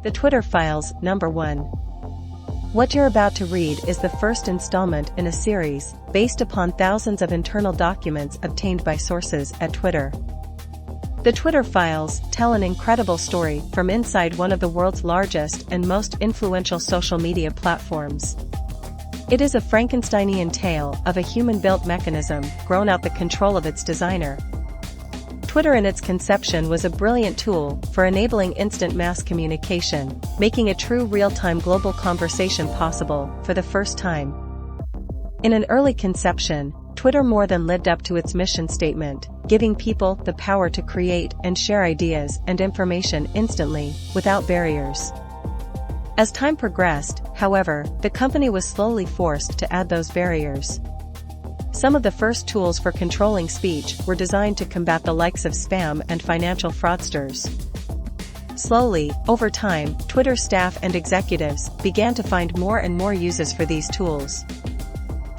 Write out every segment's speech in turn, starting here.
The Twitter Files, Number 1. What you're about to read is the first installment in a series, based upon thousands of internal documents obtained by sources at Twitter. The Twitter Files tell an incredible story from inside one of the world's largest and most influential social media platforms. It is a Frankensteinian tale of a human-built mechanism grown out the control of its designer. Twitter in its conception was a brilliant tool for enabling instant mass communication, making a true real-time global conversation possible for the first time. In an early conception, Twitter more than lived up to its mission statement, giving people the power to create and share ideas and information instantly, without barriers. As time progressed, however, the company was slowly forced to add those barriers. Some of the first tools for controlling speech were designed to combat the likes of spam and financial fraudsters. Slowly, over time, Twitter staff and executives began to find more and more uses for these tools.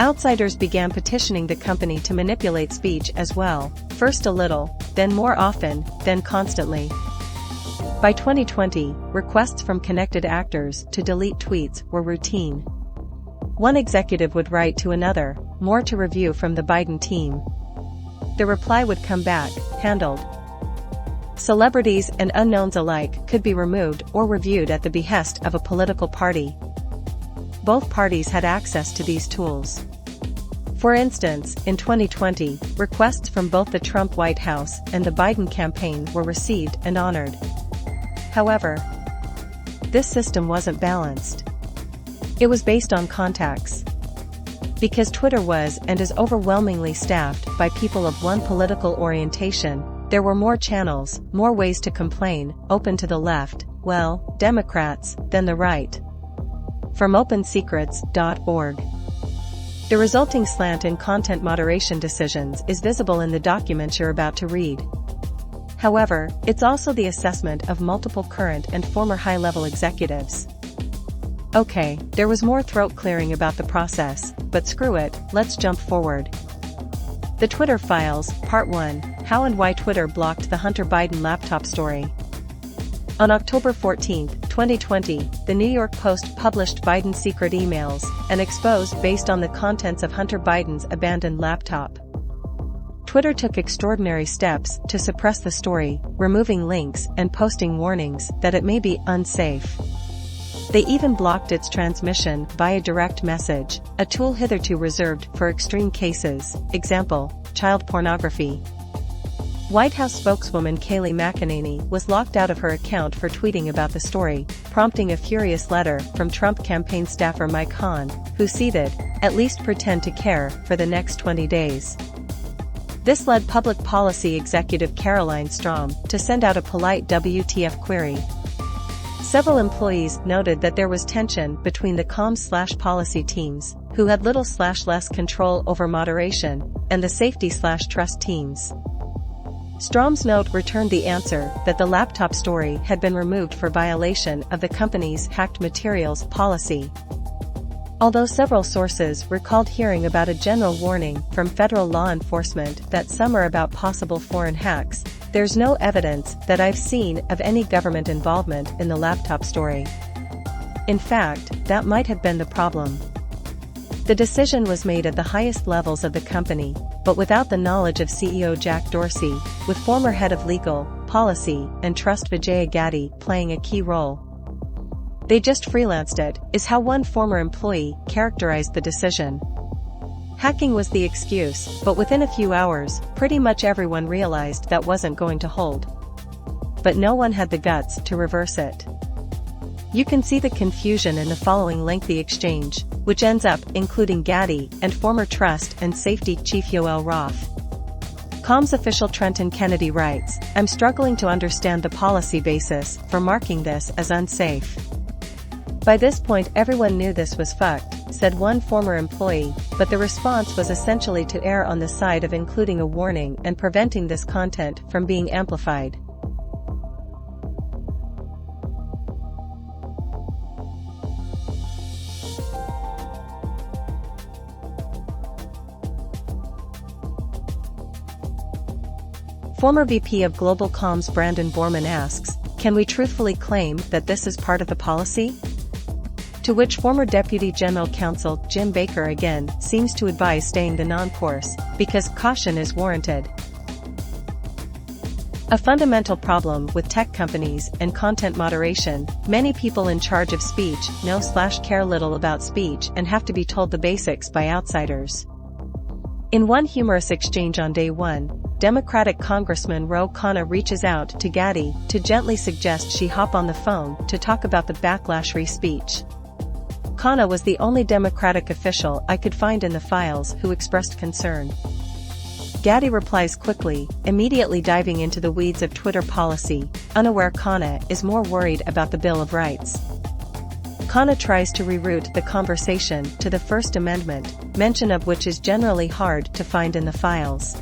Outsiders began petitioning the company to manipulate speech as well, first a little, then more often, then constantly. By 2020, requests from connected actors to delete tweets were routine. One executive would write to another, more to review from the Biden team. The reply would come back, handled. Celebrities and unknowns alike could be removed or reviewed at the behest of a political party. Both parties had access to these tools. For instance, in 2020, requests from both the Trump White House and the Biden campaign were received and honored. However, this system wasn't balanced. It was based on contacts. Because Twitter was and is overwhelmingly staffed by people of one political orientation, there were more channels, more ways to complain, open to the left, well, Democrats, than the right. From OpenSecrets.org. The resulting slant in content moderation decisions is visible in the document you're about to read. However, it's also the assessment of multiple current and former high-level executives. Okay, there was more throat clearing about the process, but screw it, let's jump forward. The Twitter Files, Part 1, How and Why Twitter Blocked the Hunter Biden Laptop Story. On October 14, 2020, the New York Post published Biden's secret emails, an expose based on the contents of Hunter Biden's abandoned laptop. Twitter took extraordinary steps to suppress the story, removing links and posting warnings that it may be unsafe. They even blocked its transmission via direct message, a tool hitherto reserved for extreme cases, example, child pornography. White House spokeswoman Kayleigh McEnany was locked out of her account for tweeting about the story, prompting a furious letter from Trump campaign staffer Mike Hahn, who tweeted, "At least pretend to care for the next 20 days. This led public policy executive Caroline Strom to send out a polite WTF query. Several employees noted that there was tension between the comms/policy teams, who had little/less control over moderation, and the safety/trust teams. Strom's note returned the answer that the laptop story had been removed for violation of the company's hacked materials policy. Although several sources recalled hearing about a general warning from federal law enforcement that some are about possible foreign hacks, there's no evidence that I've seen of any government involvement in the laptop story. In fact, that might have been the problem. The decision was made at the highest levels of the company, but without the knowledge of CEO Jack Dorsey, with former head of legal, policy, and trust Vijaya Gadde playing a key role. They just freelanced it, is how one former employee characterized the decision. Hacking was the excuse, but within a few hours, pretty much everyone realized that wasn't going to hold. But no one had the guts to reverse it. You can see the confusion in the following lengthy exchange, which ends up including Gadde and former Trust and Safety Chief Yoel Roth. Comms official Trenton Kennedy writes, "I'm struggling to understand the policy basis for marking this as unsafe. By this point everyone knew this was fucked," said one former employee, but the response was essentially to err on the side of including a warning and preventing this content from being amplified. Former VP of Global Comms Brandon Borman asks, Can we truthfully claim that this is part of the policy? To which former Deputy General Counsel Jim Baker again seems to advise staying the non-course, because caution is warranted. A fundamental problem with tech companies and content moderation: many people in charge of speech know/care little about speech and have to be told the basics by outsiders. In one humorous exchange on day one, Democratic Congressman Ro Khanna reaches out to Gaddy to gently suggest she hop on the phone to talk about the backlash re-speech. Khanna was the only Democratic official I could find in the files who expressed concern. Gaddy replies quickly, immediately diving into the weeds of Twitter policy, unaware Khanna is more worried about the Bill of Rights. Khanna tries to reroute the conversation to the First Amendment, mention of which is generally hard to find in the files.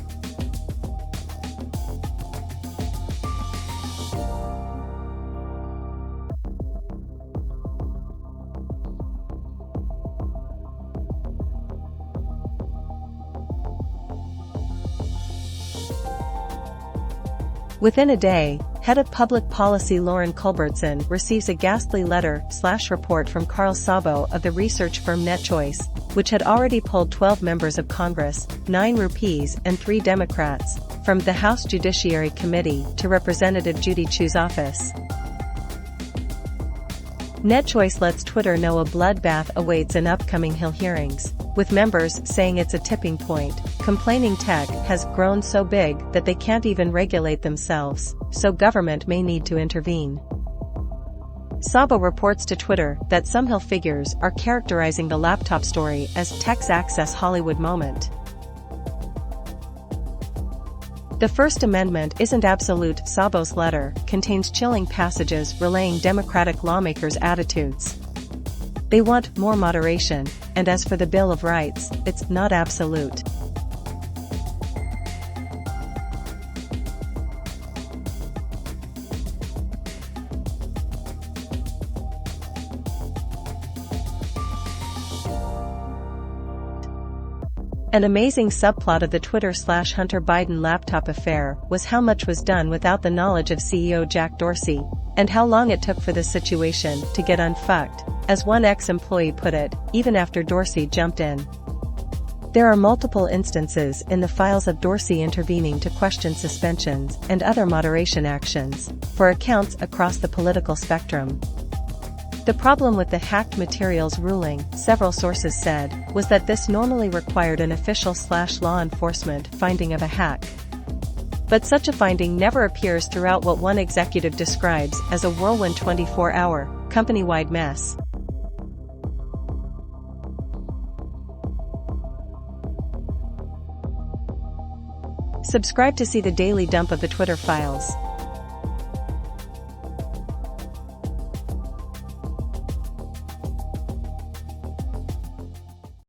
Within a day, Head of Public Policy Lauren Culbertson receives a ghastly letter/report from Carl Szabo of the research firm NetChoice, which had already pulled 12 members of Congress, 9 rupees and 3 Democrats, from the House Judiciary Committee to Representative Judy Chu's office. NetChoice lets Twitter know a bloodbath awaits in upcoming Hill hearings, with members saying it's a tipping point, complaining tech has grown so big that they can't even regulate themselves, so government may need to intervene. Szabo reports to Twitter that some Hill figures are characterizing the laptop story as tech's access Hollywood moment. The First Amendment isn't absolute. Szabo's letter contains chilling passages relaying Democratic lawmakers' attitudes. They want more moderation, and as for the Bill of Rights, it's not absolute. An amazing subplot of the Twitter/Hunter Biden laptop affair was how much was done without the knowledge of CEO Jack Dorsey, and how long it took for the situation to get unfucked, as one ex-employee put it, even after Dorsey jumped in. There are multiple instances in the files of Dorsey intervening to question suspensions and other moderation actions for accounts across the political spectrum. The problem with the hacked materials ruling, several sources said, was that this normally required an official/law enforcement finding of a hack. But such a finding never appears throughout what one executive describes as a whirlwind 24-hour, company-wide mess. Subscribe to see the daily dump of the Twitter files.